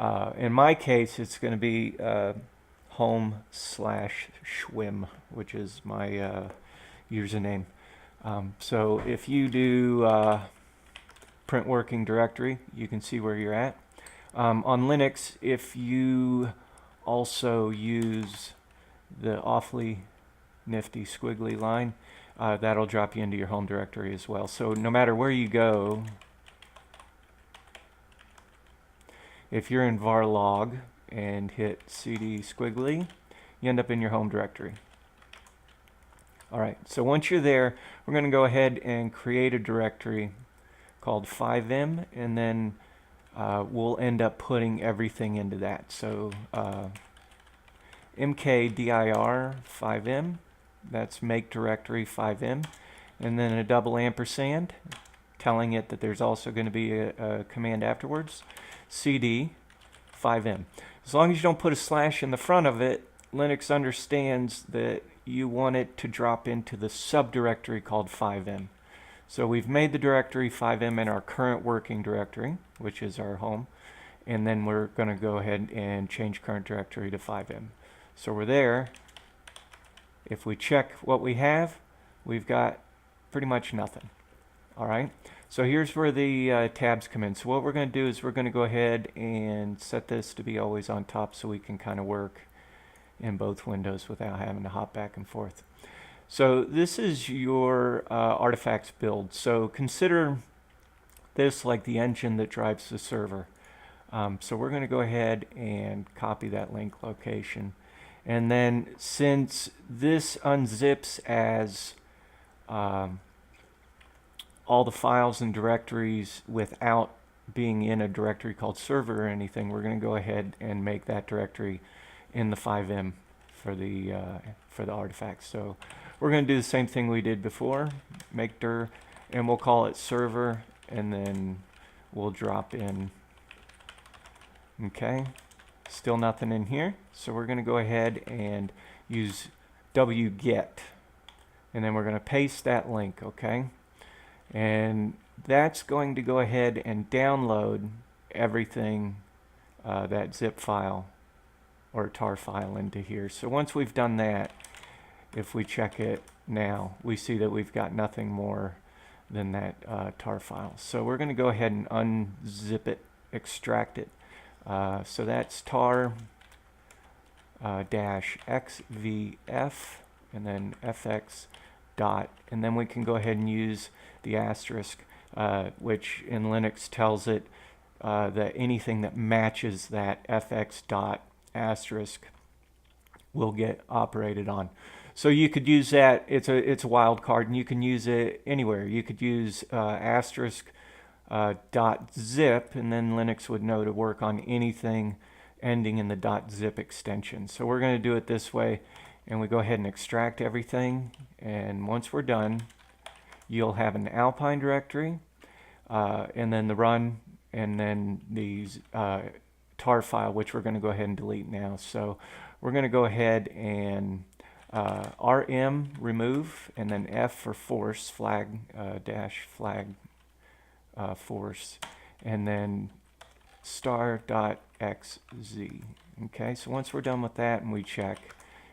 In my case, it's going to be home/schwim, which is my username. So if you do print working directory, you can see where you're at. On Linux, if you also use the awfully nifty squiggly line, that'll drop you into your home directory as well. So no matter where you go, if you're in var log and hit cd squiggly, you end up in your home directory. Alright, so once you're there, we're going to go ahead and create a directory called FiveM, and then we'll end up putting everything into that. So mkdir FiveM, that's make directory FiveM, and then a double ampersand telling it that there's also going to be a command afterwards, cd FiveM. As long as you don't put a slash in the front of it, Linux understands that you want it to drop into the subdirectory called FiveM. So we've made the directory FiveM in our current working directory, which is our home, and then we're going to go ahead and change current directory to FiveM. So we're there. If we check what we have, we've got pretty much nothing. Alright, so here's where the tabs come in. So what we're going to do is we're going to go ahead and set this to be always on top so we can kind of work in both windows without having to hop back and forth. So this is your artifacts build. So consider this like the engine that drives the server. So we're going to go ahead and copy that link location. And then since this unzips as all the files and directories without being in a directory called server or anything, we're going to go ahead and make that directory in the FiveM for the artifacts. So we're going to do the same thing we did before, make dir, and we'll call it server, and then we'll drop in. Okay, still nothing in here, so we're going to go ahead and use wget, and then we're going to paste that link. Okay, and that's going to go ahead and download everything, that zip file or tar file into here. So once we've done that, if we check it now, we see that we've got nothing more than that tar file. So we're going to go ahead and unzip it, extract it. So that's tar dash xvf and then fx dot, and then we can go ahead and use the asterisk, which in Linux tells it that anything that matches that fx dot asterisk will get operated on. So you could use that. It's a wild card, and you can use it anywhere. You could use asterisk dot zip, and then Linux would know to work on anything ending in the dot zip extension. So we're going to do it this way, and we go ahead and extract everything, and once we're done, you'll have an Alpine directory, and then the run, and then these tar file, which we're going to go ahead and delete now. So we're going to go ahead and rm remove, and then F for force, flag dash flag force, and then star.xz. Okay, so once we're done with that and we check,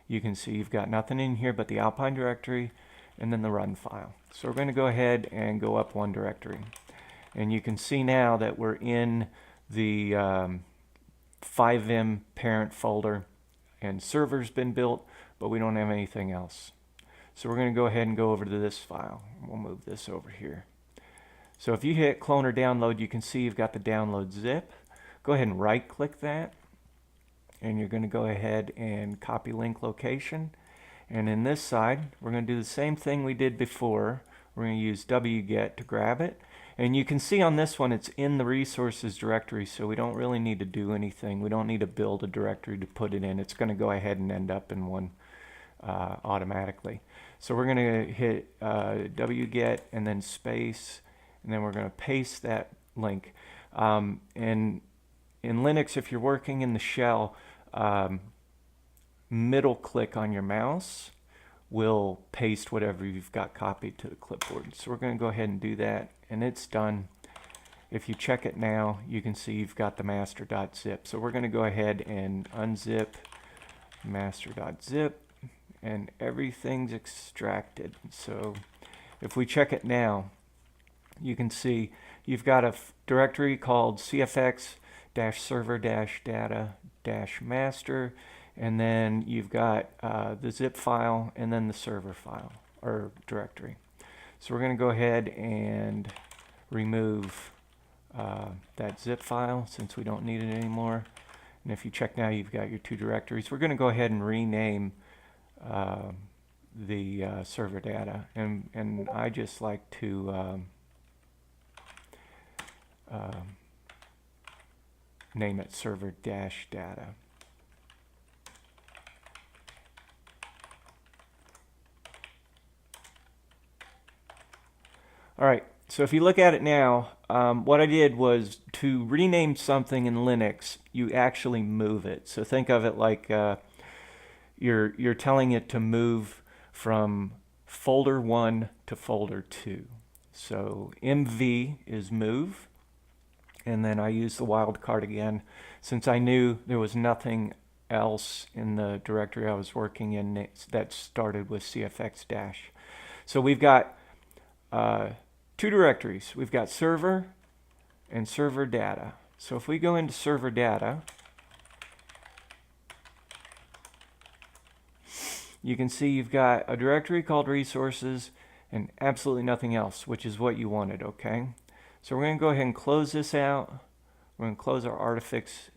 you can see you've got nothing in here but the Alpine directory and then the run file. So we're going to go ahead and go up one directory, and you can see now that we're in the FiveM parent folder, and server's been built, but we don't have anything else. So we're going to go ahead and go over to this file. We'll move this over here. So if you hit clone or download, you can see you've got the download zip. Go ahead and right click that, and you're going to go ahead and copy link location. And in this side, we're going to do the same thing we did before. We're going to use wget to grab it. And you can see on this one, it's in the resources directory, so we don't really need to do anything. We don't need to build a directory to put it in. It's going to go ahead and end up in one automatically. So we're going to hit wget and then space, and then we're going to paste that link. And in Linux, if you're working in the shell, middle click on your mouse will paste whatever you've got copied to the clipboard. So we're going to go ahead and do that, and it's done. If you check it now, you can see you've got the master.zip. So we're going to go ahead and unzip master.zip, and everything's extracted. So if we check it now, you can see you've got a directory called cfx-server-data-master, and then you've got the zip file and then the server file or directory. So we're going to go ahead and remove that zip file since we don't need it anymore. And if you check now, you've got your two directories. We're going to go ahead and rename the server data, and I just like to name it server-data. All right, so if you look at it now, what I did was to rename something in Linux, you actually move it. So think of it like you're telling it to move from folder 1 to folder 2. So MV is move, and then I use the wildcard again since I knew there was nothing else in the directory I was working in that started with cfx-. So we've got two directories. We've got server and server data. So if we go into server data, you can see you've got a directory called resources and absolutely nothing else, which is what you wanted, okay? So we're going to go ahead and close this out. We're going to close our artifacts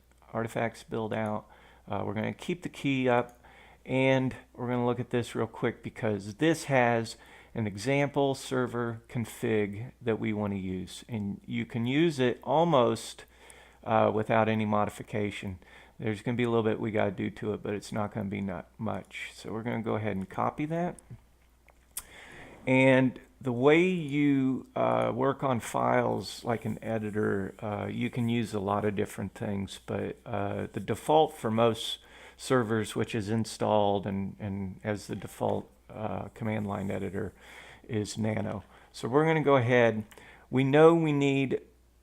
build out. We're going to keep the key up, and we're going to look at this real quick because this has an example server config that we want to use, and you can use it almost without any modification. There's going to be a little bit we got to do to it, but it's not going to be not much. So we're going to go ahead and copy that. And the way you work on files like an editor, you can use a lot of different things, but the default for most servers, which is installed and as the default command line editor, is Nano. So we're going to go ahead. We know we need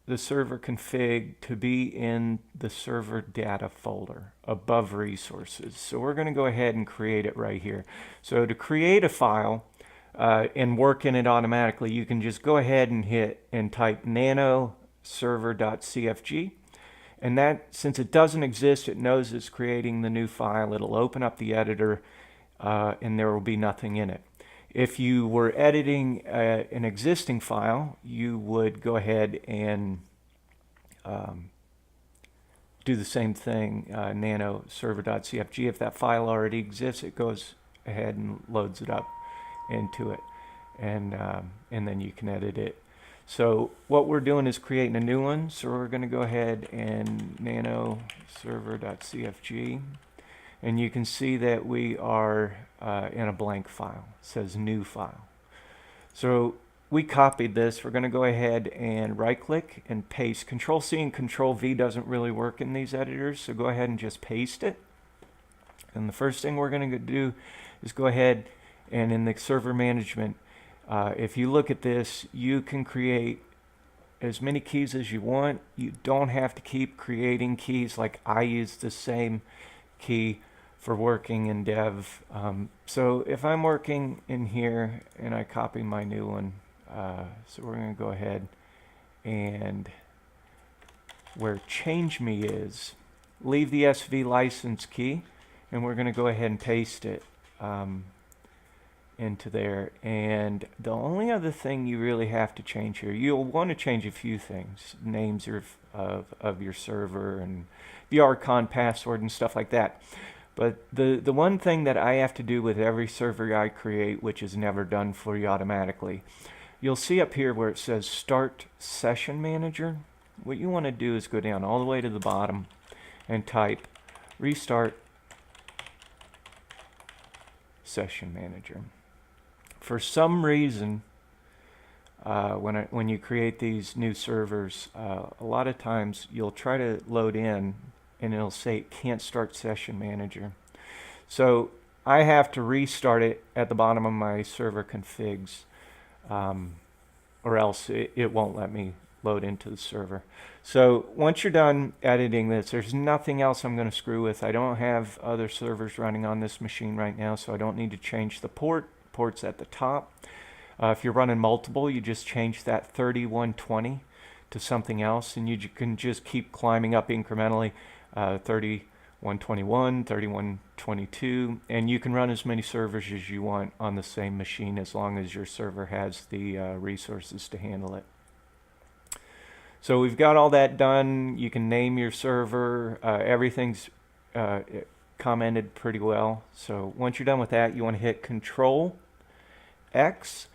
the server config to be in the server data folder above resources. So we're going to go ahead and create it right here. So to create a file and work in it automatically, you can just go ahead and hit and type nano server.cfg. And that, since it doesn't exist, it knows it's creating the new file. It'll open up the editor and there will be nothing in it. If you were editing an existing file, you would go ahead and do the same thing, nano server.cfg. If that file already exists, it goes ahead and loads it up into it, and then you can edit it. So what we're doing is creating a new one. So we're going to go ahead and nano server.cfg. And you can see that we are in a blank file. It says new file. So we copied this. We're going to go ahead and right click and paste. Control C and Control V doesn't really work in these editors, so go ahead and just paste it. And the first thing we're going to do is go ahead and in the server management, if you look at this, you can create as many keys as you want. You don't have to keep creating keys. Like I use the same key for working in dev. So if I'm working in here and I copy my new one, so we're going to go ahead and where change me is, leave the SV license key, and we're going to go ahead and paste it into there. And the only other thing you really have to change here, you'll want to change a few things, names of your server and the Archon password and stuff like that. But the one thing that I have to do with every server I create, which is never done for you automatically, you'll see up here where it says Start Session Manager. What you want to do is go down all the way to the bottom and type Restart Session Manager. For some reason, when you create these new servers, a lot of times you'll try to load in and it'll say it can't start Session Manager. So I have to restart it at the bottom of my server configs, or else it won't let me load into the server. So once you're done editing this, there's nothing else I'm going to screw with. I don't have other servers running on this machine right now, so I don't need to change the port. Port's at the top. If you're running multiple, you just change that 3120 to something else, and you can just keep climbing up incrementally, 3121, 3122, and you can run as many servers as you want on the same machine as long as your server has the resources to handle it. So we've got all that done. You can name your server. Everything's commented pretty well. So once you're done with that, you want to hit Control X,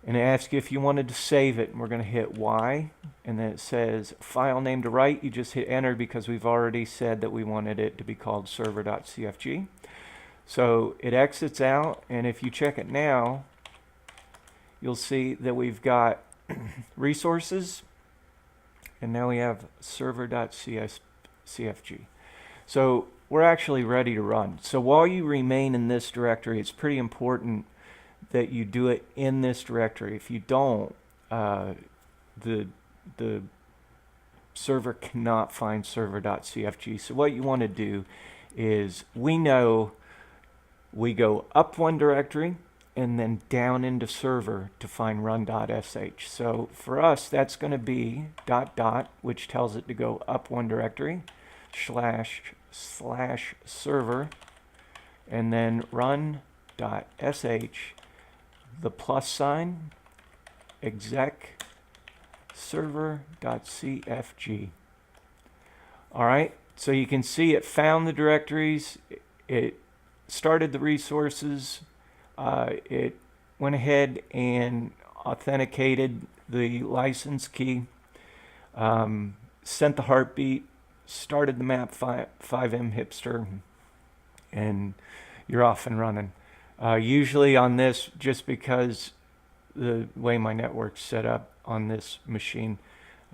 and it asks you if you wanted to save it. And we're going to hit Y, and then it says file name to write. You just hit enter because we've already said that we wanted it to be called server.cfg. So it exits out, and if you check it now, you'll see that we've got resources, and now we have server.cfg. So we're actually ready to run. So while you remain in this directory, it's pretty important that you do it in this directory. If you don't, the server cannot find server.cfg. So what you want to do is, we know we go up one directory and then down into server to find run.sh. So for us, that's going to be ... which tells it to go up one directory, //server, and then run.sh, the plus sign, exec server.cfg. All right, so you can see it found the directories, it started the resources, it went ahead and authenticated the license key, sent the heartbeat, started the map FiveM hipster, and you're off and running. Usually on this, just because the way my network's set up on this machine,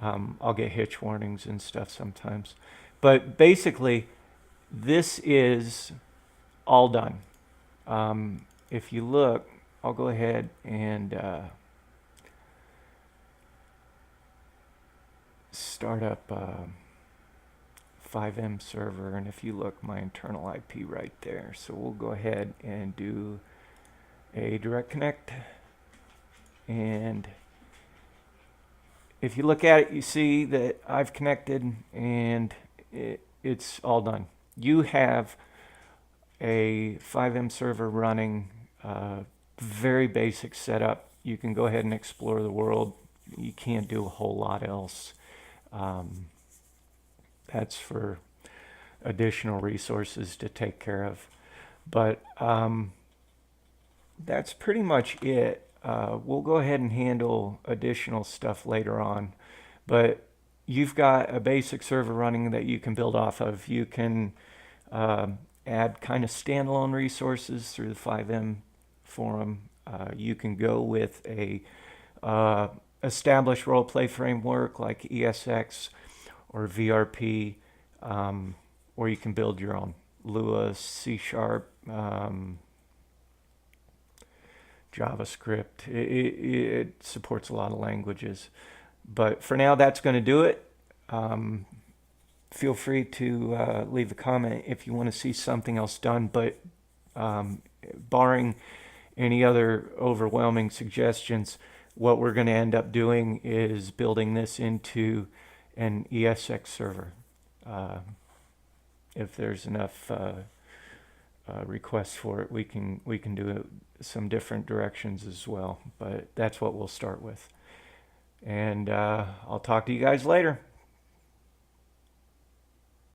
I'll get hitch warnings and stuff sometimes. But basically, this is all done. If you look, I'll go ahead and start up FiveM server, and if you look, my internal IP right there. So we'll go ahead and do a direct connect, and if you look at it, you see that I've connected and it's all done. You have a FiveM server running, very basic setup. You can go ahead and explore the world. You can't do a whole lot else. That's for additional resources to take care of. But that's pretty much it. We'll go ahead and handle additional stuff later on. But you've got a basic server running that you can build off of. You can add kind of standalone resources through the FiveM forum. You can go with a established role-play framework like ESX or VRP, or you can build your own. Lua, C#, JavaScript. It supports a lot of languages. But for now, that's going to do it. Feel free to leave a comment if you want to see something else done. But barring any other overwhelming suggestions, what we're going to end up doing is building this into an ESX server. If there's enough requests for it, we can do some different directions as well. But that's what we'll start with. And I'll talk to you guys later.